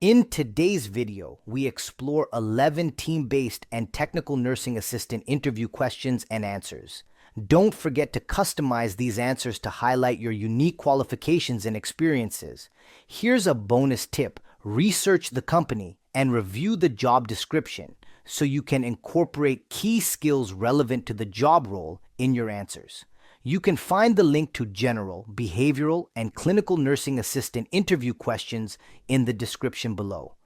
In today's video, we explore 11 team-based and technical nursing assistant interview questions and answers. Don't forget to customize these answers to highlight your unique qualifications and experiences. Here's a bonus tip: research the company and review the job description so you can incorporate key skills relevant to the job role in your answers. You can find the link to general, behavioral, and clinical nursing assistant interview questions in the description below.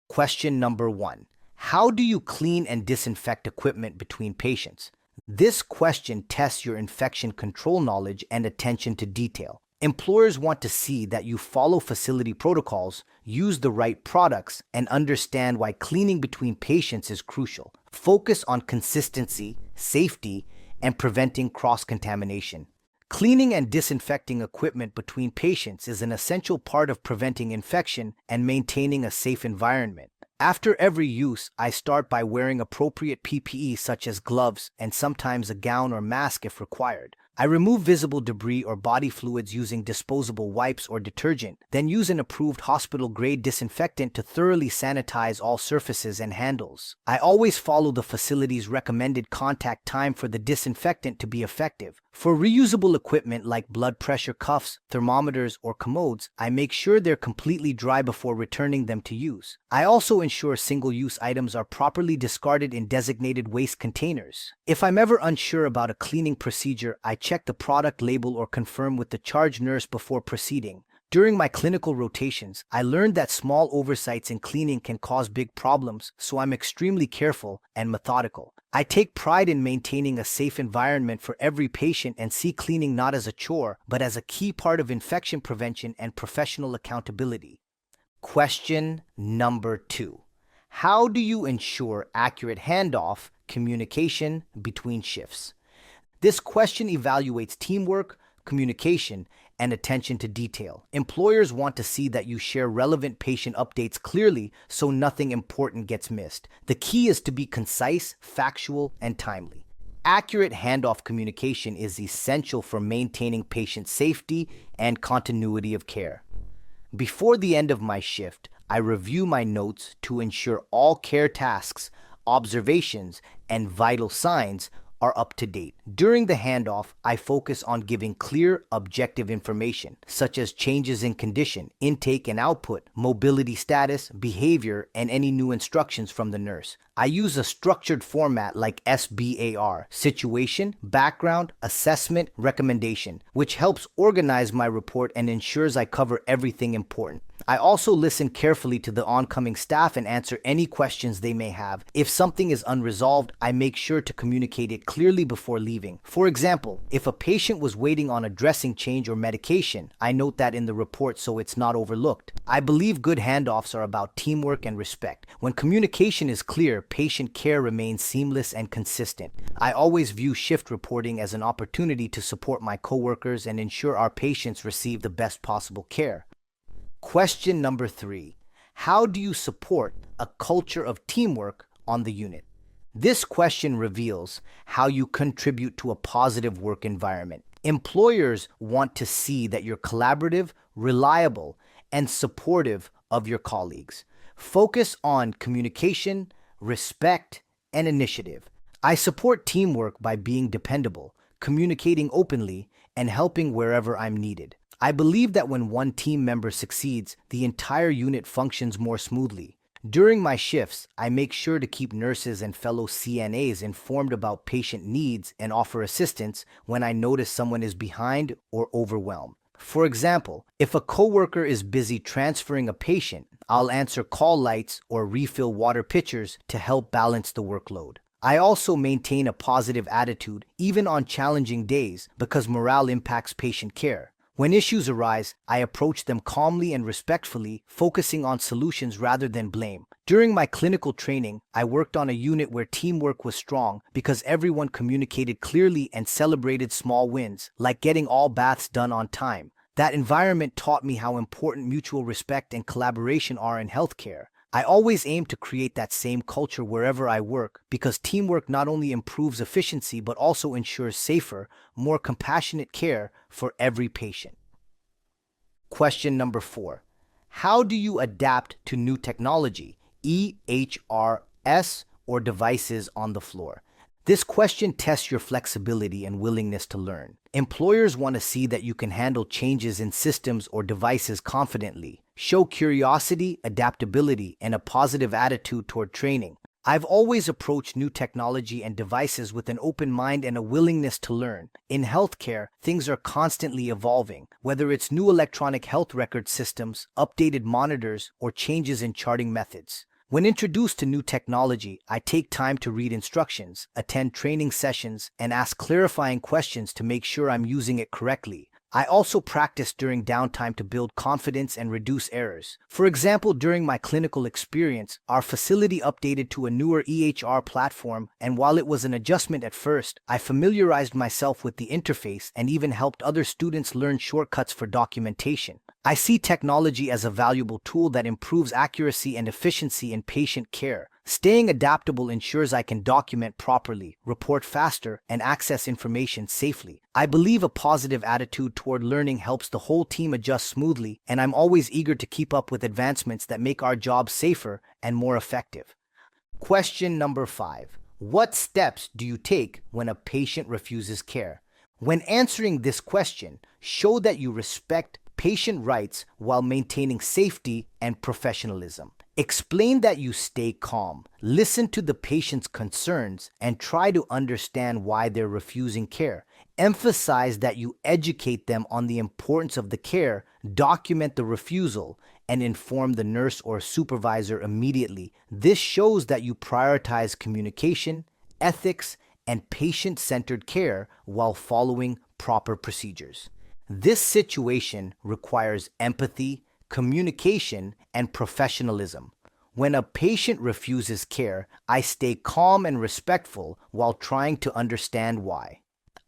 Question number 1. How do you clean and disinfect equipment between patients? This question tests your infection control knowledge and attention to detail. Employers want to see that you follow facility protocols, use the right products, and understand why cleaning between patients is crucial. Focus on consistency, safety, and preventing cross-contamination. Cleaning and disinfecting equipment between patients is an essential part of preventing infection and maintaining a safe environment. After every use, I start by wearing appropriate PPE such as gloves and sometimes a gown or mask if required. I remove visible debris or body fluids using disposable wipes or detergent, then use an approved hospital-grade disinfectant to thoroughly sanitize all surfaces and handles. I always follow the facility's recommended contact time for the disinfectant to be effective. For reusable equipment like blood pressure cuffs, thermometers, or commodes, I make sure they're completely dry before returning them to use. I also ensure single-use items are properly discarded in designated waste containers. If I'm ever unsure about a cleaning procedure, I check the product label or confirm with the charge nurse before proceeding. During my clinical rotations, I learned that small oversights in cleaning can cause big problems, so I'm extremely careful and methodical. I take pride in maintaining a safe environment for every patient and see cleaning not as a chore, but as a key part of infection prevention and professional accountability. Question number 2. How do you ensure accurate handoff communication between shifts? This question evaluates teamwork, communication, and attention to detail. Employers want to see that you share relevant patient updates clearly so nothing important gets missed. The key is to be concise, factual, and timely. Accurate handoff communication is essential for maintaining patient safety and continuity of care. Before the end of my shift, I review my notes to ensure all care tasks, observations, and vital signs are up to date. During the handoff, I focus on giving clear, objective information, such as changes in condition, intake and output, mobility status, behavior, and any new instructions from the nurse. I use a structured format like SBAR, situation, background, assessment, recommendation, which helps organize my report and ensures I cover everything important. I also listen carefully to the oncoming staff and answer any questions they may have. If something is unresolved, I make sure to communicate it clearly before leaving. For example, if a patient was waiting on a dressing change or medication, I note that in the report so it's not overlooked. I believe good handoffs are about teamwork and respect. When communication is clear, patient care remains seamless and consistent. I always view shift reporting as an opportunity to support my coworkers and ensure our patients receive the best possible care. Question number 3. How do you support a culture of teamwork on the unit? This question reveals how you contribute to a positive work environment. Employers want to see that you're collaborative, reliable, and supportive of your colleagues. Focus on communication, respect, and initiative. I support teamwork by being dependable, communicating openly, and helping wherever I'm needed. I believe that when one team member succeeds, the entire unit functions more smoothly. During my shifts, I make sure to keep nurses and fellow CNAs informed about patient needs and offer assistance when I notice someone is behind or overwhelmed. For example, if a coworker is busy transferring a patient, I'll answer call lights or refill water pitchers to help balance the workload. I also maintain a positive attitude even on challenging days because morale impacts patient care. When issues arise, I approach them calmly and respectfully, focusing on solutions rather than blame. During my clinical training, I worked on a unit where teamwork was strong because everyone communicated clearly and celebrated small wins, like getting all baths done on time. That environment taught me how important mutual respect and collaboration are in healthcare. I always aim to create that same culture wherever I work because teamwork not only improves efficiency but also ensures safer, more compassionate care for every patient. Question number 4. How do you adapt to new technology, EHRS, or devices on the floor? This question tests your flexibility and willingness to learn. Employers want to see that you can handle changes in systems or devices confidently. Show curiosity, adaptability, and a positive attitude toward training. I've always approached new technology and devices with an open mind and a willingness to learn. In healthcare, things are constantly evolving, whether it's new electronic health record systems, updated monitors, or changes in charting methods. When introduced to new technology, I take time to read instructions, attend training sessions, and ask clarifying questions to make sure I'm using it correctly. I also practice during downtime to build confidence and reduce errors. For example, during my clinical experience, our facility updated to a newer EHR platform, and while it was an adjustment at first, I familiarized myself with the interface and even helped other students learn shortcuts for documentation. I see technology as a valuable tool that improves accuracy and efficiency in patient care. Staying adaptable ensures I can document properly, report faster, and access information safely. I believe a positive attitude toward learning helps the whole team adjust smoothly, and I'm always eager to keep up with advancements that make our job safer and more effective. Question number 5. What steps do you take when a patient refuses care? When answering this question, show that you respect patient rights while maintaining safety and professionalism. Explain that you stay calm, listen to the patient's concerns, and try to understand why they're refusing care. Emphasize that you educate them on the importance of the care, document the refusal, and inform the nurse or supervisor immediately. This shows that you prioritize communication, ethics, and patient-centered care while following proper procedures. This situation requires empathy, communication, and professionalism. When a patient refuses care, I stay calm and respectful while trying to understand why.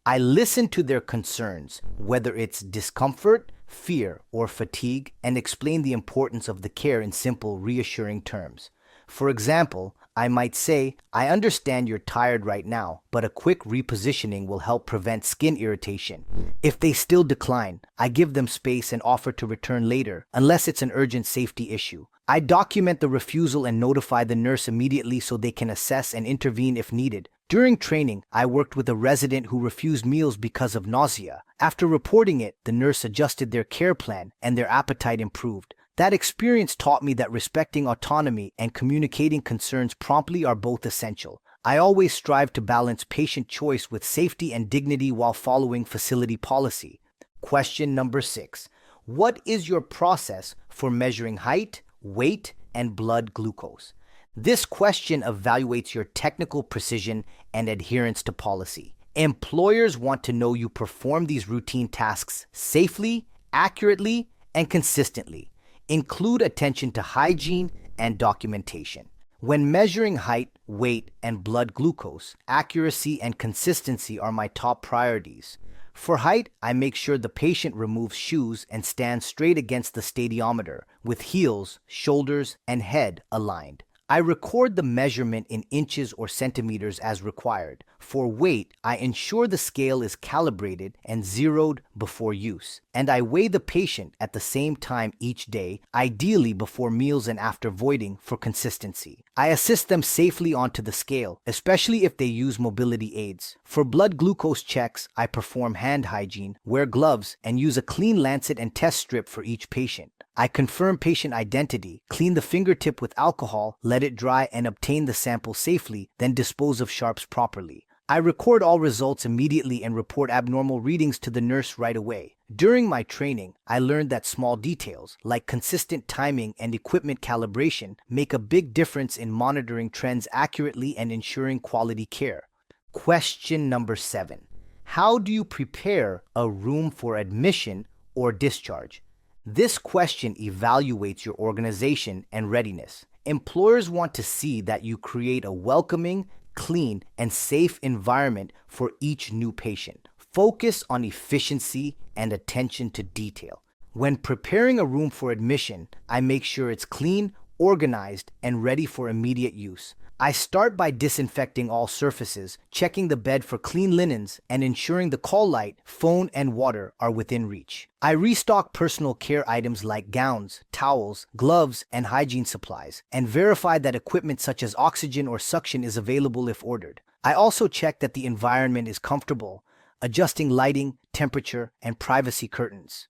I listen to their concerns, whether it's discomfort, fear, or fatigue, and explain the importance of the care in simple, reassuring terms. For example, I might say, I understand you're tired right now, but a quick repositioning will help prevent skin irritation. If they still decline, I give them space and offer to return later, unless it's an urgent safety issue. I document the refusal and notify the nurse immediately so they can assess and intervene if needed. During training, I worked with a resident who refused meals because of nausea. After reporting it, the nurse adjusted their care plan and their appetite improved. That experience taught me that respecting autonomy and communicating concerns promptly are both essential. I always strive to balance patient choice with safety and dignity while following facility policy. Question number 6. What is your process for measuring height, weight, and blood glucose? This question evaluates your technical precision and adherence to policy. Employers want to know you perform these routine tasks safely, accurately, and consistently. Include attention to hygiene and documentation. When measuring height, weight, and blood glucose, accuracy and consistency are my top priorities. For height, I make sure the patient removes shoes and stands straight against the stadiometer, with heels, shoulders, and head aligned. I record the measurement in inches or centimeters as required. For weight, I ensure the scale is calibrated and zeroed before use. And I weigh the patient at the same time each day, ideally before meals and after voiding for consistency. I assist them safely onto the scale, especially if they use mobility aids. For blood glucose checks, I perform hand hygiene, wear gloves, and use a clean lancet and test strip for each patient. I confirm patient identity, clean the fingertip with alcohol, let it dry, and obtain the sample safely, then dispose of sharps properly. I record all results immediately and report abnormal readings to the nurse right away. During my training, I learned that small details, like consistent timing and equipment calibration, make a big difference in monitoring trends accurately and ensuring quality care. Question number 7. How do you prepare a room for admission or discharge? This question evaluates your organization and readiness. Employers want to see that you create a welcoming, clean, and safe environment for each new patient. Focus on efficiency and attention to detail. When preparing a room for admission, I make sure it's clean, organized, and ready for immediate use. I start by disinfecting all surfaces, checking the bed for clean linens, and ensuring the call light, phone, and water are within reach. I restock personal care items like gowns, towels, gloves, and hygiene supplies, and verify that equipment such as oxygen or suction is available if ordered. I also check that the environment is comfortable, adjusting lighting, temperature, and privacy curtains.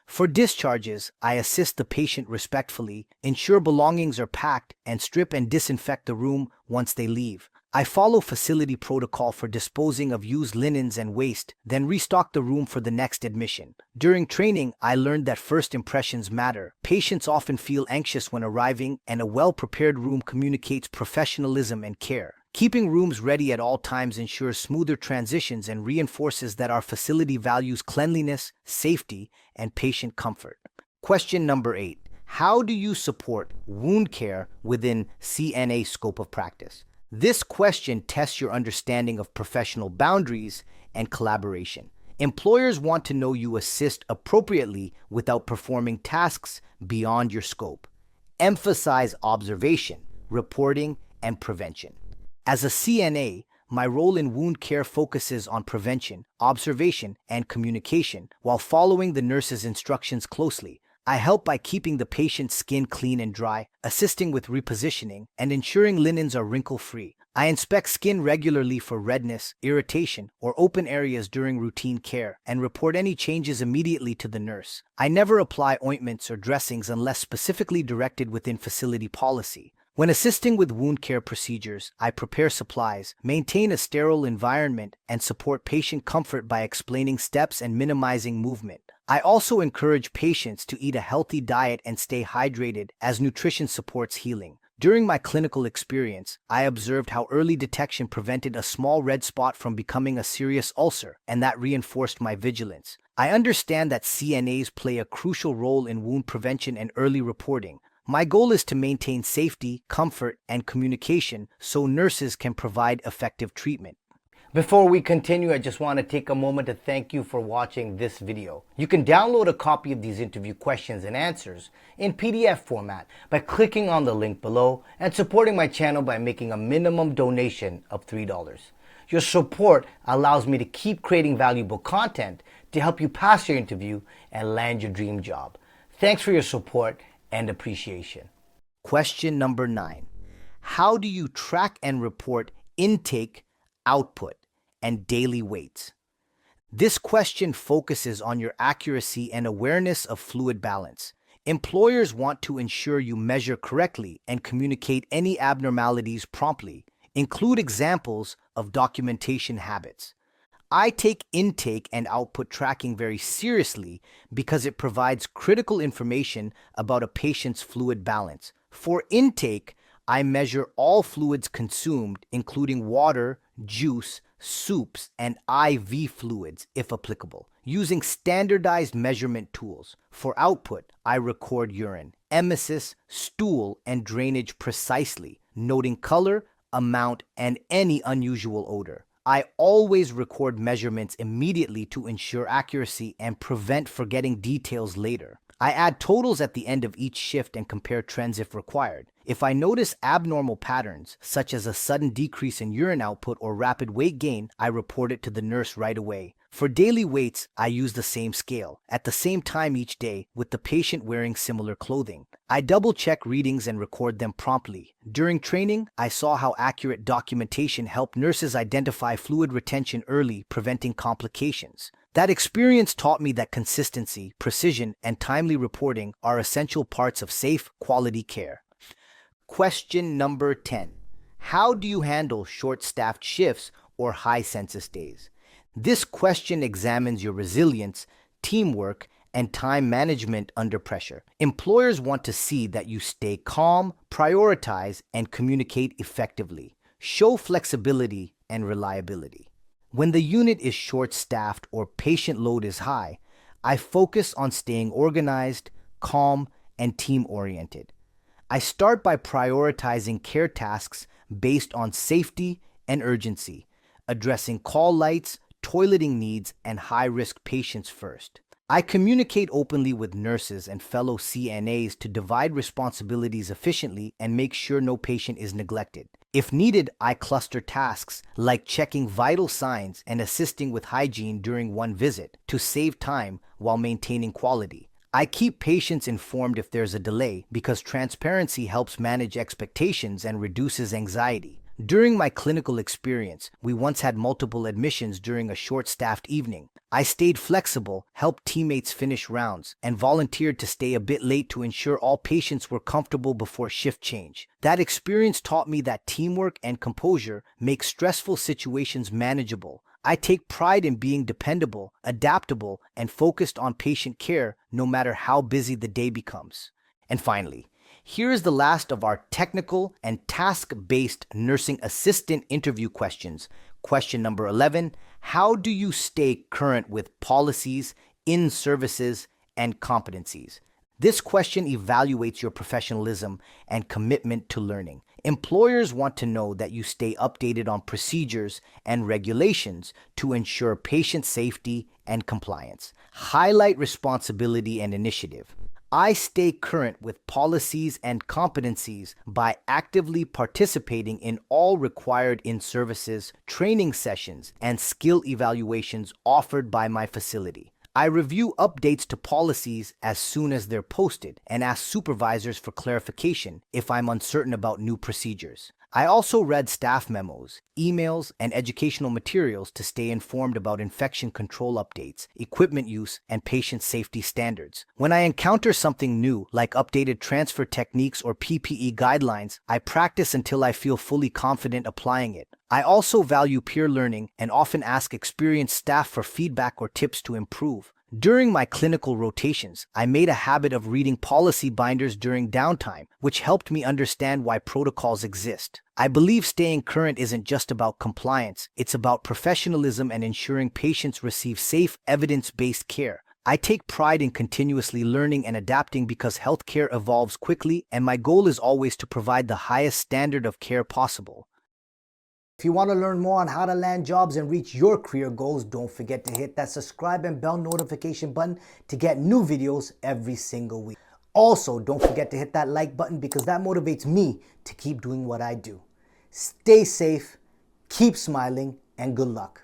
For discharges, I assist the patient respectfully, ensure belongings are packed, and strip and disinfect the room once they leave. I follow facility protocol for disposing of used linens and waste, then restock the room for the next admission. During training, I learned that first impressions matter. Patients often feel anxious when arriving, and a well-prepared room communicates professionalism and care. Keeping rooms ready at all times ensures smoother transitions and reinforces that our facility values cleanliness, safety, and patient comfort. Question number 8. How do you support wound care within CNA scope of practice? This question tests your understanding of professional boundaries and collaboration. Employers want to know you assist appropriately without performing tasks beyond your scope. Emphasize observation, reporting, and prevention. As a CNA, my role in wound care focuses on prevention, observation, and communication while following the nurse's instructions closely. I help by keeping the patient's skin clean and dry, assisting with repositioning, and ensuring linens are wrinkle-free. I inspect skin regularly for redness, irritation, or open areas during routine care, and report any changes immediately to the nurse. I never apply ointments or dressings unless specifically directed within facility policy. When assisting with wound care procedures, I prepare supplies, maintain a sterile environment, and support patient comfort by explaining steps and minimizing movement. I also encourage patients to eat a healthy diet and stay hydrated, as nutrition supports healing. During my clinical experience, I observed how early detection prevented a small red spot from becoming a serious ulcer, and that reinforced my vigilance. I understand that CNAs play a crucial role in wound prevention and early reporting. My goal is to maintain safety, comfort, and communication so nurses can provide effective treatment. Before we continue, I just want to take a moment to thank you for watching this video. You can download a copy of these interview questions and answers in PDF format by clicking on the link below and supporting my channel by making a minimum donation of $3. Your support allows me to keep creating valuable content to help you pass your interview and land your dream job. Thanks for your support and appreciation. Question number 9. How do you track and report intake, output, and daily weights? This question focuses on your accuracy and awareness of fluid balance. Employers want to ensure you measure correctly and communicate any abnormalities promptly. Include examples of documentation habits. I take intake and output tracking very seriously because it provides critical information about a patient's fluid balance. For intake, I measure all fluids consumed, including water, juice, soups, and IV fluids, if applicable, using standardized measurement tools. For output, I record urine, emesis, stool, and drainage precisely, noting color, amount, and any unusual odor. I always record measurements immediately to ensure accuracy and prevent forgetting details later. I add totals at the end of each shift and compare trends if required. If I notice abnormal patterns, such as a sudden decrease in urine output or rapid weight gain, I report it to the nurse right away. For daily weights, I use the same scale, at the same time each day, with the patient wearing similar clothing. I double-check readings and record them promptly. During training, I saw how accurate documentation helped nurses identify fluid retention early, preventing complications. That experience taught me that consistency, precision, and timely reporting are essential parts of safe, quality care. Question number 10. How do you handle short-staffed shifts or high census days? This question examines your resilience, teamwork, and time management under pressure. Employers want to see that you stay calm, prioritize, and communicate effectively. Show flexibility and reliability. When the unit is short-staffed or patient load is high, I focus on staying organized, calm, and team-oriented. I start by prioritizing care tasks based on safety and urgency, addressing call lights, toileting needs, and high-risk patients first. I communicate openly with nurses and fellow CNAs to divide responsibilities efficiently and make sure no patient is neglected. If needed, I cluster tasks like checking vital signs and assisting with hygiene during one visit to save time while maintaining quality. I keep patients informed if there's a delay because transparency helps manage expectations and reduces anxiety. During my clinical experience, we once had multiple admissions during a short-staffed evening. I stayed flexible, helped teammates finish rounds, and volunteered to stay a bit late to ensure all patients were comfortable before shift change. That experience taught me that teamwork and composure make stressful situations manageable. I take pride in being dependable, adaptable, and focused on patient care no matter how busy the day becomes. And finally, here is the last of our technical and task-based nursing assistant interview questions. Question number 11, how do you stay current with policies, in-services, and competencies? This question evaluates your professionalism and commitment to learning. Employers want to know that you stay updated on procedures and regulations to ensure patient safety and compliance. Highlight responsibility and initiative. I stay current with policies and competencies by actively participating in all required in-services, training sessions, and skill evaluations offered by my facility. I review updates to policies as soon as they're posted and ask supervisors for clarification if I'm uncertain about new procedures. I also read staff memos, emails, and educational materials to stay informed about infection control updates, equipment use, and patient safety standards. When I encounter something new, like updated transfer techniques or PPE guidelines, I practice until I feel fully confident applying it. I also value peer learning and often ask experienced staff for feedback or tips to improve. During my clinical rotations, I made a habit of reading policy binders during downtime, which helped me understand why protocols exist. I believe staying current isn't just about compliance, it's about professionalism and ensuring patients receive safe, evidence-based care. I take pride in continuously learning and adapting because healthcare evolves quickly, and my goal is always to provide the highest standard of care possible. If you want to learn more on how to land jobs and reach your career goals, don't forget to hit that subscribe and bell notification button to get new videos every single week. Also, don't forget to hit that like button because that motivates me to keep doing what I do. Stay safe, keep smiling, and good luck.